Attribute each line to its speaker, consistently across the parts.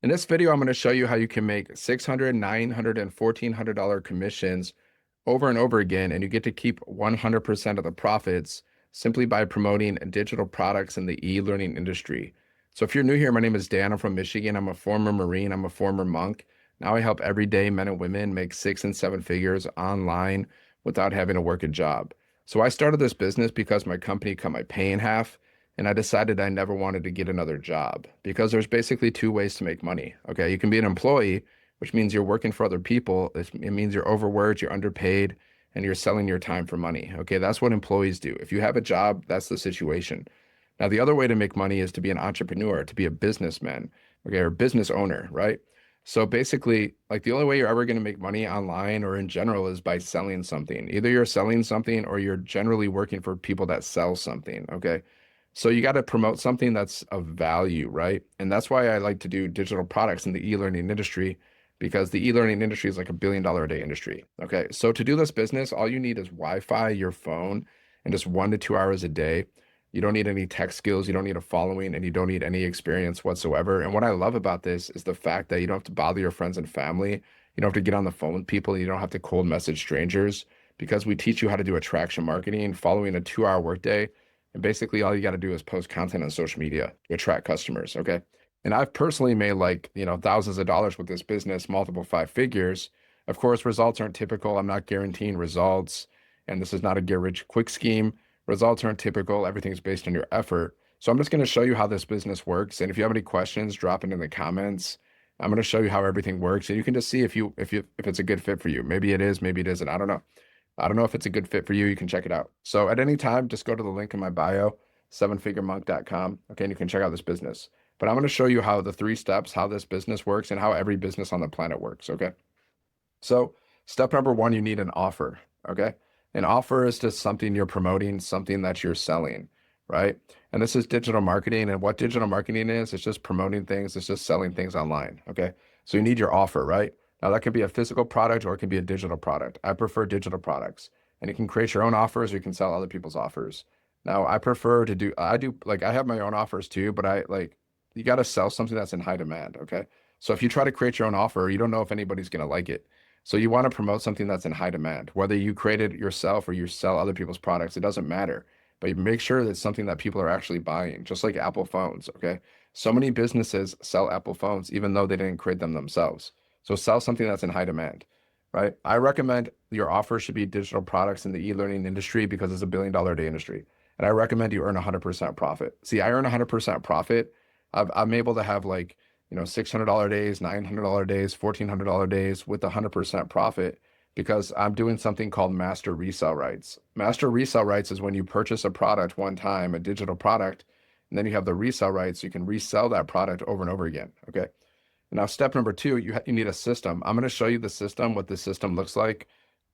Speaker 1: In this video, I'm going to show you how you can make $600, $900, and $1,400 commissions over and over again, and you get to keep 100% of the profits simply by promoting digital products in the e-learning industry. So if you're new here, my name is Dan. I'm from Michigan. I'm a former Marine. I'm a former monk. Now I help everyday men and women make 6 and 7 figures online without having to work a job. So I started this business because my company cut my pay in half, and I decided I never wanted to get another job because there's basically two ways to make money. Okay, you can be an employee, which means you're working for other people. It means you're overworked, you're underpaid, and you're selling your time for money. Okay, that's what employees do. If you have a job, that's the situation. Now, the other way to make money is to be an entrepreneur, to be a businessman, okay, or business owner, right? So basically, like the only way you're ever going to make money online or in general is by selling something. Either you're selling something or you're generally working for people that sell something, okay? So you got to promote something that's of value, right? And that's why I like to do digital products in the e-learning industry because the e-learning industry is like $1 billion a day industry. Okay. So to do this business, all you need is Wi-Fi, your phone, and just 1 to 2 hours a day. You don't need any tech skills, you don't need a following, and you don't need any experience whatsoever. And what I love about this is the fact that you don't have to bother your friends and family. You don't have to get on the phone with people. You don't have to cold message strangers because we teach you how to do attraction marketing following a 2 hour workday, and basically all you got to do is post content on social media to attract customers. Okay. And I've personally made like, thousands of dollars with this business, multiple 5 figures. Of course, results aren't typical. I'm not guaranteeing results. And this is not a get rich quick scheme. Results aren't typical. Everything's based on your effort. So I'm just going to show you how this business works. And if you have any questions, drop it in the comments. I'm going to show you how everything works. And you can just see if it's a good fit for you. Maybe it is, maybe it isn't. I don't know. I don't know if it's a good fit for you. You can check it out. So at any time, just go to the link in my bio, sevenfiguremonk.com. Okay, and you can check out this business. But I'm going to show you how the 3 steps, how this business works, and how every business on the planet works. Okay. So step number one, you need an offer. Okay. An offer is just something you're promoting, something that you're selling, right? And this is digital marketing. And what digital marketing is, it's just promoting things, it's just selling things online. Okay. So you need your offer, right? Now that can be a physical product or it can be a digital product. I prefer digital products. And you can create your own offers or you can sell other people's offers. Now I prefer to do, I do like, I have my own offers too, but you got to sell something that's in high demand. Okay. So if you try to create your own offer, you don't know if anybody's going to like it. So you want to promote something that's in high demand, whether you create it yourself or you sell other people's products, it doesn't matter. But you make sure that it's something that people are actually buying, just like Apple phones, okay? So many businesses sell Apple phones even though they didn't create them themselves. So sell something that's in high demand, right? I recommend your offer should be digital products in the e-learning industry because it's $1 billion a day industry. And I recommend you earn 100% profit. See, I earn 100% profit. I'm able to have like $600 days, $900 days, $1,400 days with 100% profit because I'm doing something called master resale rights. Master resale rights is when you purchase a product one time, a digital product, and then you have the resale rights. You can resell that product over and over again. Okay. Now, step number two, you need a system. I'm going to show you the system, what the system looks like,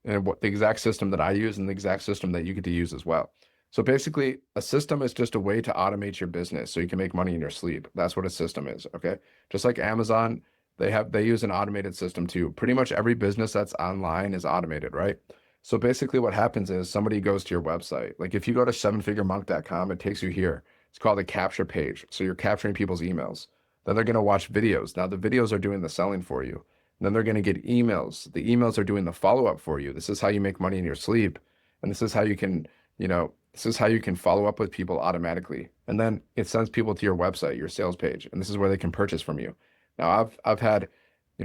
Speaker 1: and what the exact system that I use and the exact system that you get to use as well. So basically, a system is just a way to automate your business so you can make money in your sleep. That's what a system is, okay? Just like Amazon, they use an automated system too. Pretty much every business that's online is automated, right? So basically what happens is somebody goes to your website. Like if you go to sevenfiguremonk.com, it takes you here. It's called a capture page. So you're capturing people's emails. Then they're going to watch videos. Now the videos are doing the selling for you. Then they're going to get emails. The emails are doing the follow-up for you. This is how you make money in your sleep. And this is how you can, this is how you can follow up with people automatically. And then it sends people to your website, your sales page, and this is where they can purchase from you. Now I've had,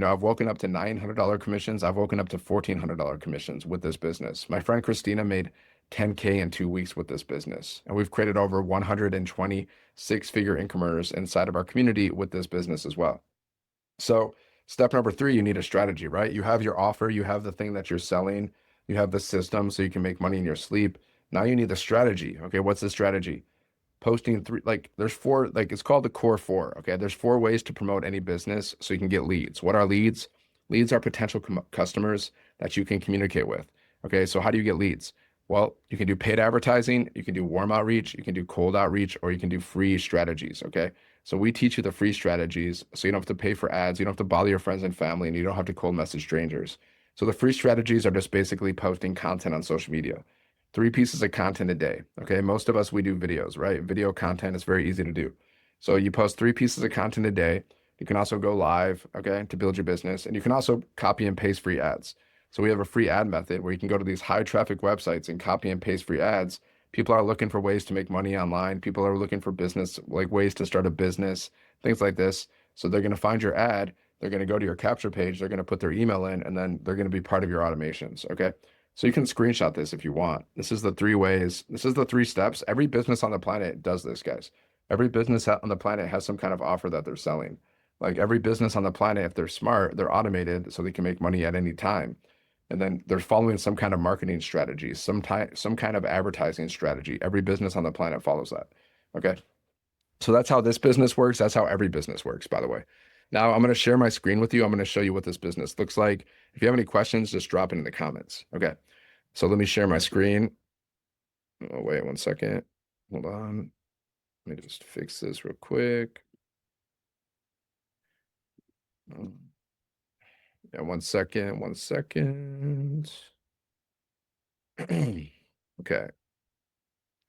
Speaker 1: I've woken up to $900 commissions. I've woken up to $1,400 commissions with this business. My friend Christina made 10K in 2 weeks with this business. And we've created over 120 6-figure incomers inside of our community with this business as well. So step number three, you need a strategy, right? You have your offer, you have the thing that you're selling, you have the system so you can make money in your sleep. Now you need the strategy. Okay, what's the strategy? Posting there's four, it's called the core four. Okay, there's 4 ways to promote any business so you can get leads. What are leads? Leads are potential customers that you can communicate with. Okay, so how do you get leads? Well, you can do paid advertising, you can do warm outreach, you can do cold outreach, or you can do free strategies. Okay, so we teach you the free strategies so you don't have to pay for ads, you don't have to bother your friends and family, and you don't have to cold message strangers. So the free strategies are just basically posting content on social media. 3 pieces of content a day. Okay. Most of us, we do videos, right? Video content is very easy to do. So you post 3 pieces of content a day. You can also go live, okay, to build your business. And you can also copy and paste free ads. So we have a free ad method where you can go to these high traffic websites and copy and paste free ads. People are looking for ways to make money online. People are looking for business, like ways to start a business, things like this. So they're going to find your ad. They're going to go to your capture page. They're going to put their email in, and then they're going to be part of your automations. Okay. So you can screenshot this if you want. This is the three ways. This is the three steps. Every business on the planet does this, guys. Every business on the planet has some kind of offer that they're selling. Like every business on the planet, if they're smart, they're automated so they can make money at any time. And then they're following some kind of marketing strategy, some kind of advertising strategy. Every business on the planet follows that. Okay. So that's how this business works. That's how every business works, by the way. Now I'm going to share my screen with you. I'm going to show you what this business looks like. If you have any questions, just drop it in the comments. Okay. So let me share my screen. Oh, wait 1 second. Hold on. Let me just fix this real quick. Yeah, 1 second, 1 second. Okay.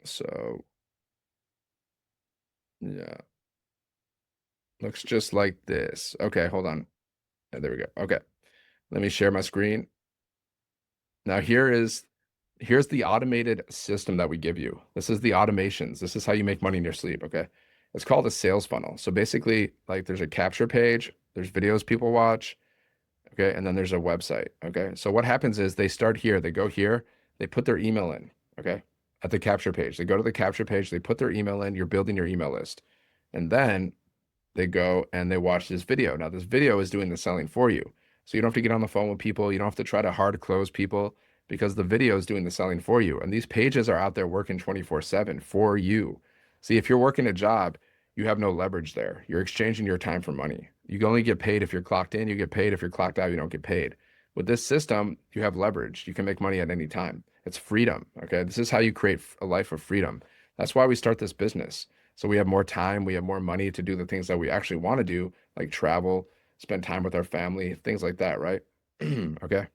Speaker 1: So, yeah, looks just like this. Okay, hold on. Yeah, there we go. Okay. Let me share my screen. Now here's the automated system that we give you. This is the automations. This is how you make money in your sleep, okay? It's called a sales funnel. So basically, like there's a capture page, there's videos people watch, okay? And then there's a website, okay? So what happens is they start here, they go here, they put their email in, okay? At the capture page. They go to the capture page, they put their email in, you're building your email list. And then they go and they watch this video. Now, this video is doing the selling for you. So you don't have to get on the phone with people. You don't have to try to hard close people because the video is doing the selling for you. And these pages are out there working 24/7 for you. See, if you're working a job, you have no leverage there. You're exchanging your time for money. You can only get paid if you're clocked in, you get paid. If you're clocked out, you don't get paid. With this system, you have leverage. You can make money at any time. It's freedom. Okay. This is how you create a life of freedom. That's why we start this business. So we have more time, we have more money to do the things that we actually want to do, like travel, spend time with our family, things like that, right? Okay.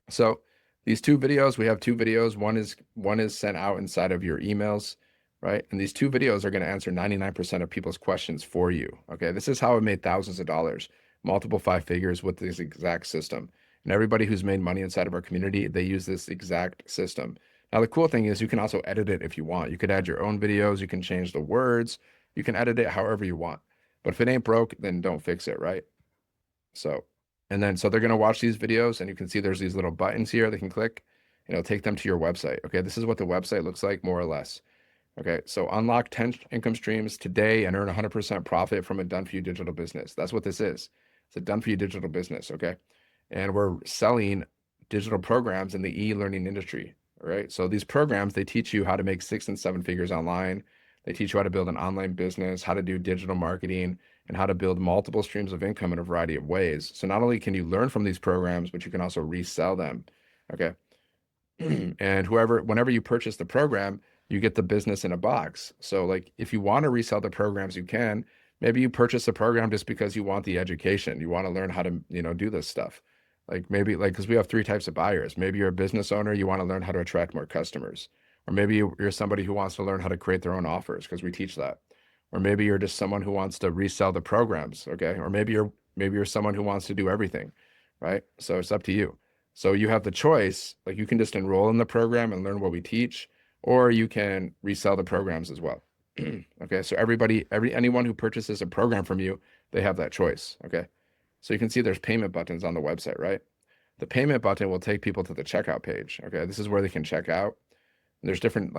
Speaker 1: So these two videos, we have two videos. One is sent out inside of your emails, right? And these two videos are going to answer 99% of people's questions for you. Okay. This is how I made thousands of dollars, multiple five figures with this exact system. And everybody who's made money inside of our community, they use this exact system. Now, the cool thing is you can also edit it if you want. You could add your own videos, you can change the words, you can edit it however you want. But if it ain't broke, then don't fix it, right? So, and then so they're going to watch these videos and you can see there's these little buttons here they can click and it'll take them to your website. Okay, this is what the website looks like more or less. Okay, so unlock 10 income streams today and earn 100% profit from a done for you digital business. That's what this is. It's a done for you digital business, okay? And we're selling digital programs in the e-learning industry, right? So these programs, they teach you how to make 6 and 7 figures online. They teach you how to build an online business, how to do digital marketing, and how to build multiple streams of income in a variety of ways. So not only can you learn from these programs, but you can also resell them, okay? And whenever you purchase the program, you get the business in a box. So like if you want to resell the programs, you can. Maybe you purchase a program just because you want the education. You want to learn how to, do this stuff. Like maybe like because we have three types of buyers. Maybe you're a business owner, you want to learn how to attract more customers. Or maybe you're somebody who wants to learn how to create their own offers because we teach that. Or maybe you're just someone who wants to resell the programs, okay? Or maybe you're someone who wants to do everything, right? So it's up to you. So you have the choice, like you can just enroll in the program and learn what we teach, or you can resell the programs as well. Okay, so anyone who purchases a program from you, they have that choice. Okay, so you can see there's payment buttons on the website, right? The payment button will take people to the checkout page. Okay, this is where they can check out. There's different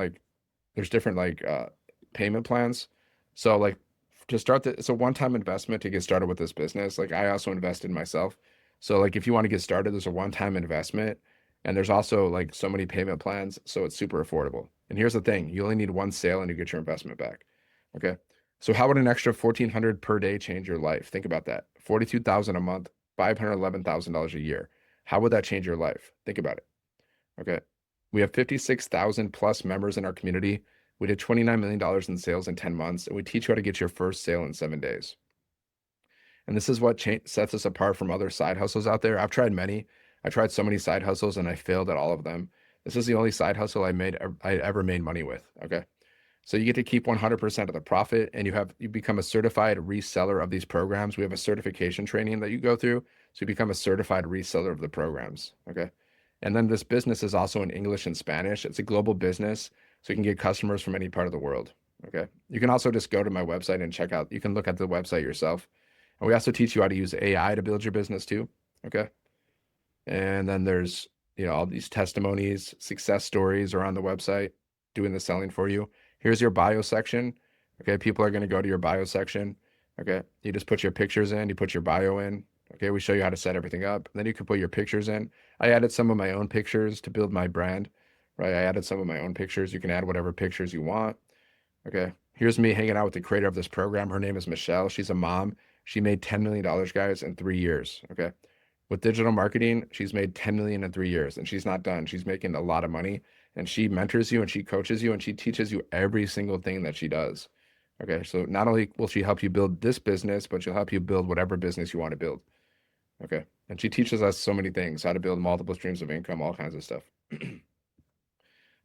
Speaker 1: payment plans. So like to start it's a one-time investment to get started with this business. Like I also invest in myself. So like if you want to get started, there's a one-time investment and there's also like so many payment plans. So it's super affordable. And here's the thing, you only need one sale and you get your investment back. Okay. So how would an extra 1,400 per day change your life? Think about that. 42,000 a month, $511,000 a year. How would that change your life? Think about it. Okay. We have 56,000 plus members in our community. We did $29 million in sales in 10 months, and we teach you how to get your first sale in 7 days. And this is what sets us apart from other side hustles out there. I've tried many. I tried so many side hustles and I failed at all of them. This is the only side hustle I ever made money with. Okay. So you get to keep 100% of the profit, and you become a certified reseller of these programs. We have a certification training that you go through, so you become a certified reseller of the programs. Okay. And then this business is also in English and Spanish. It's a global business, so you can get customers from any part of the world. Okay. You can also just go to my website and check out, you can look at the website yourself. And we also teach you how to use AI to build your business too. Okay. And then there's, all these testimonies, success stories are on the website doing the selling for you. Here's your bio section. Okay. People are going to go to your bio section. Okay. You just put your pictures in, you put your bio in. Okay. We show you how to set everything up. Then you can put your pictures in. I added some of my own pictures to build my brand, right? I added some of my own pictures. You can add whatever pictures you want. Okay. Here's me hanging out with the creator of this program. Her name is Michelle. She's a mom. She made $10 million, guys, in 3 years. Okay. With digital marketing, she's made 10 million in 3 years, and she's not done. She's making a lot of money, and she mentors you and she coaches you and she teaches you every single thing that she does. Okay. So not only will she help you build this business, but she'll help you build whatever business you want to build. Okay. And she teaches us so many things, how to build multiple streams of income, all kinds of stuff.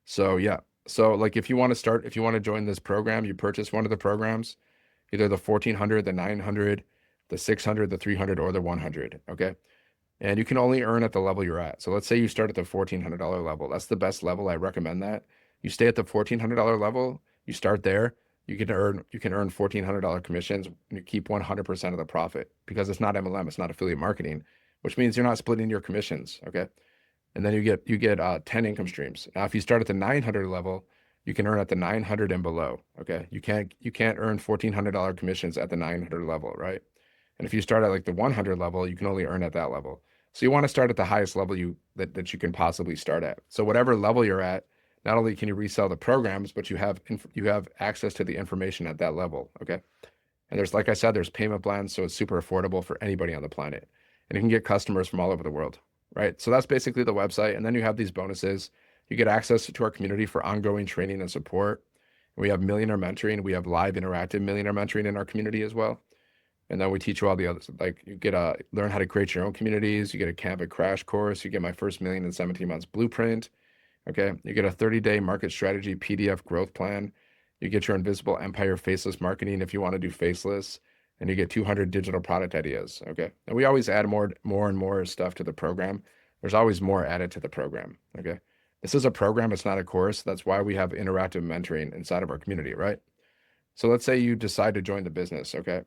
Speaker 1: So yeah. So like if you want to join this program, you purchase one of the programs, either the 1400, the 900, the 600, the 300, or the 100. Okay. And you can only earn at the level you're at. So let's say you start at the $1,400 level. That's the best level. I recommend that. You stay at the $1,400 level, you start there, you can earn $1,400 commissions and you keep 100% of the profit because it's not MLM, it's not affiliate marketing, which means you're not splitting your commissions. Okay. And then you get 10 income streams. Now, if you start at the 900 level, you can earn at the 900 and below. Okay. You can't earn $1,400 commissions at the 900 level, right? And if you start at like the 100 level, you can only earn at that level. So you want to start at the highest level that you can possibly start at. So whatever level you're at, not only can you resell the programs, but you have access to the information at that level. Okay. And there's, like I said, there's payment plans, so it's super affordable for anybody on the planet. And you can get customers from all over the world, right? So that's basically the website. And then you have these bonuses. You get access to our community for ongoing training and support. We have millionaire mentoring. We have live interactive millionaire mentoring in our community as well. And then we teach you all the others. Like you get learn how to create your own communities. You get a Canva crash course. You get my first million in 17 months blueprint. Okay. You get a 30-day market strategy PDF growth plan. You get your invisible empire faceless marketing if you want to do faceless, and you get 200 digital product ideas. Okay. And we always add more and more stuff to the program. There's always more added to the program. Okay. This is a program. It's not a course. That's why we have interactive mentoring inside of our community, right? So let's say you decide to join the business. Okay.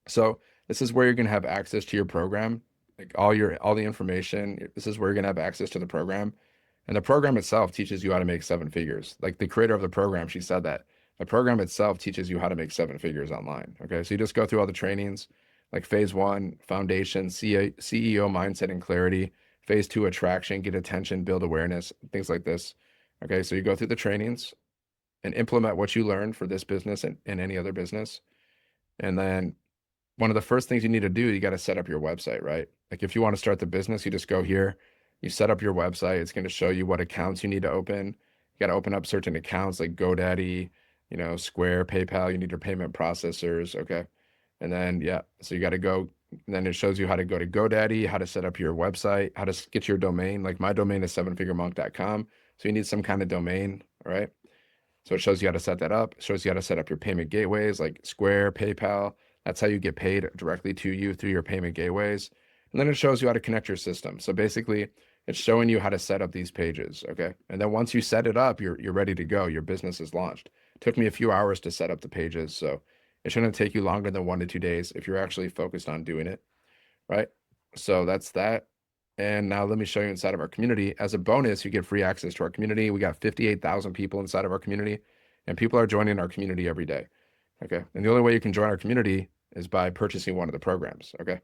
Speaker 1: So this is where you're going to have access to your program, like all the information. This is where you're going to have access to the program. And the program itself teaches you how to make 7 figures. Like the creator of the program, she said that the program itself teaches you how to make 7 figures online. Okay. So you just go through all the trainings, like phase 1, foundation, CEO mindset and clarity, phase 2, attraction, get attention, build awareness, things like this. Okay. So you go through the trainings and implement what you learned for this business and any other business. And then one of the first things you need to do, you got to set up your website, right? Like if you want to start the business, you just go here, you set up your website. It's going to show you what accounts you need to open. You got to open up certain accounts like GoDaddy, Square, PayPal. You need your payment processors. Okay. And then, yeah, so you got to go, and then it shows you how to go to GoDaddy, how to set up your website, how to get your domain. Like my domain is 7figuremonk.com. So you need some kind of domain. All right. So it shows you how to set that up. It shows you how to set up your payment gateways like Square, PayPal. That's how you get paid directly to you through your payment gateways. And then it shows you how to connect your system. So basically, it's showing you how to set up these pages. Okay. And then once you set it up, you're ready to go. Your business is launched. It took me a few hours to set up the pages. So it shouldn't take you longer than 1 to 2 days if you're actually focused on doing it. Right. So that's that. And now let me show you inside of our community. As a bonus, you get free access to our community. We got 58,000 people inside of our community, and people are joining our community every day. Okay. And the only way you can join our community is by purchasing one of the programs. Okay.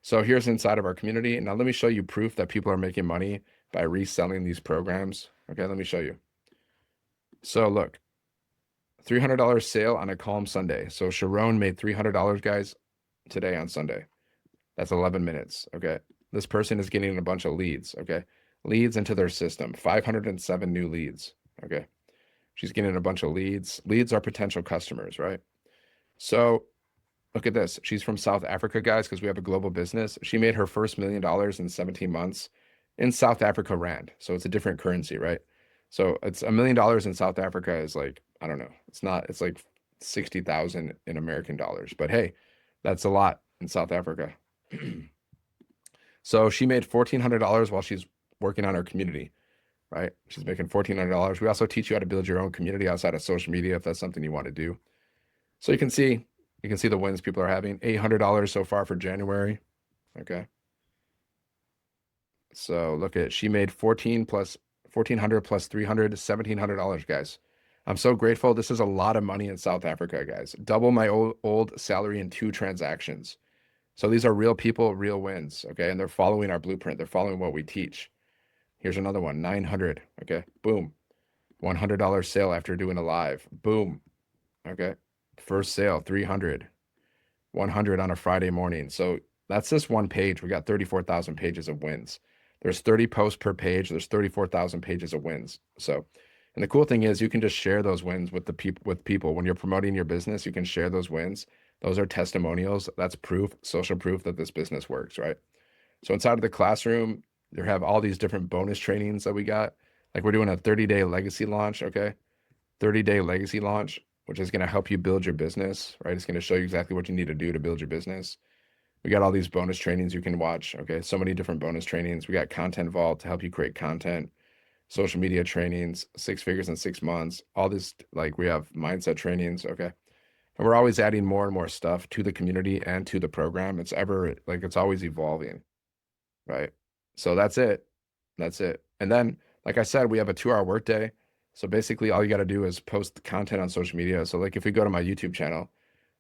Speaker 1: So here's inside of our community. Now let me show you proof that people are making money by reselling these programs. Okay. Let me show you. So look, $300 sale on a calm Sunday. So Sharon made $300, guys, today on Sunday. That's 11 minutes. Okay. This person is getting a bunch of leads. Okay. Leads into their system, 507 new leads. Okay. She's getting a bunch of leads. Leads are potential customers, right? So look at this. She's from South Africa, guys, because we have a global business. She made her first $1 million in 17 months in South Africa rand. So it's a different currency, right? So it's $1 million in South Africa is like, I don't know. It's not, it's like 60,000 in American dollars. But hey, that's a lot in South Africa. So she made $1,400 while she's working on her community, right? She's making $1,400. We also teach you how to build your own community outside of social media if that's something you want to do. So you can see the wins people are having. $800 so far for January. Okay. So look at she made 1,400 plus 300, $1,700, guys. I'm so grateful. This is a lot of money in South Africa, guys. Double my old salary in 2 transactions. So these are real people, real wins. Okay. And they're following our blueprint. They're following what we teach. Here's another one, 900. Okay. Boom. $100 sale after doing a live. Boom. Okay. First sale, 300. 100 on a Friday morning. So that's just one page. We got 34,000 pages of wins. There's 30 posts per page. There's 34,000 pages of wins. So, and the cool thing is you can just share those wins with the people. When you're promoting your business, you can share those wins. Those are testimonials. That's proof, social proof that this business works, right? So inside of the classroom, there have all these different bonus trainings that we got. Like we're doing a 30-day legacy launch, okay? 30-day legacy launch, which is going to help you build your business, right? It's going to show you exactly what you need to do to build your business. We got all these bonus trainings you can watch. Okay. So many different bonus trainings. We got Content Vault to help you create content, social media trainings, 6 figures in 6 months, all this, like we have mindset trainings. Okay. And we're always adding more and more stuff to the community and to the program. It's ever like, it's always evolving. Right. So that's it. That's it. And then, like I said, we have a 2-hour workday. So basically all you got to do is post content on social media. So like if we go to my YouTube channel,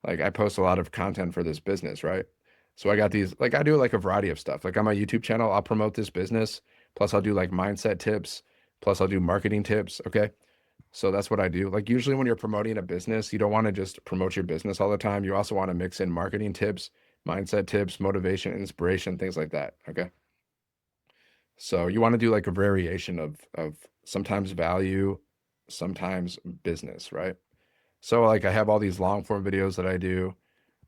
Speaker 1: like I post a lot of content for this business, right? So I got these, like I do like a variety of stuff. Like on my YouTube channel, I'll promote this business. Plus I'll do like mindset tips. Plus I'll do marketing tips. Okay. So that's what I do. Like usually when you're promoting a business, you don't want to just promote your business all the time. You also want to mix in marketing tips, mindset tips, motivation, inspiration, things like that. Okay. So you want to do like a variation of sometimes value, sometimes business, right? So like I have all these long form videos that I do,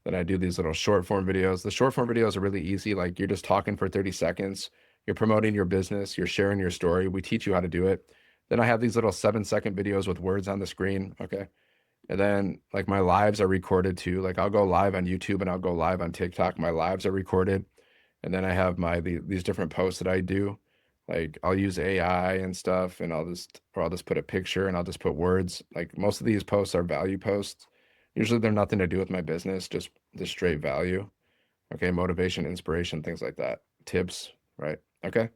Speaker 1: then I do these little short form videos. The short form videos are really easy. Like you're just talking for 30 seconds, you're promoting your business, you're sharing your story. We teach you how to do it. Then I have these little 7-second videos with words on the screen. Okay. And then like my lives are recorded too. Like I'll go live on YouTube and I'll go live on TikTok. My lives are recorded. And then I have these different posts that I do. Like I'll use AI and stuff, and I'll just put a picture and I'll just put words. Like most of these posts are value posts. Usually they're nothing to do with my business, just the straight value. Okay, motivation, inspiration, things like that. Tips, right? Okay.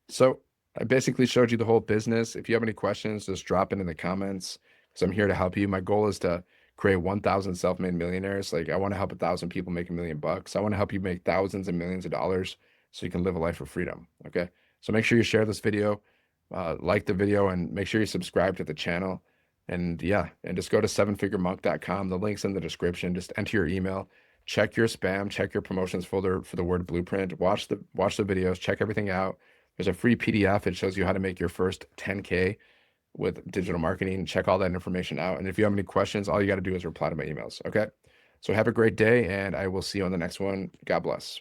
Speaker 1: So I basically showed you the whole business. If you have any questions, just drop it in the comments because I'm here to help you. My goal is to create 1,000 self-made millionaires. Like I want to help 1,000 people make $1 million. I want to help you make thousands and millions of dollars so you can live a life of freedom. Okay. So make sure you share this video, like the video, and make sure you subscribe to the channel. And yeah, and just go to sevenfiguremonk.com. The link's in the description. Just enter your email, check your spam, check your promotions folder for the word blueprint. Watch the videos, check everything out. There's a free PDF. It shows you how to make your first 10K with digital marketing. Check all that information out. And if you have any questions, all you got to do is reply to my emails. Okay. So have a great day, and I will see you on the next one. God bless.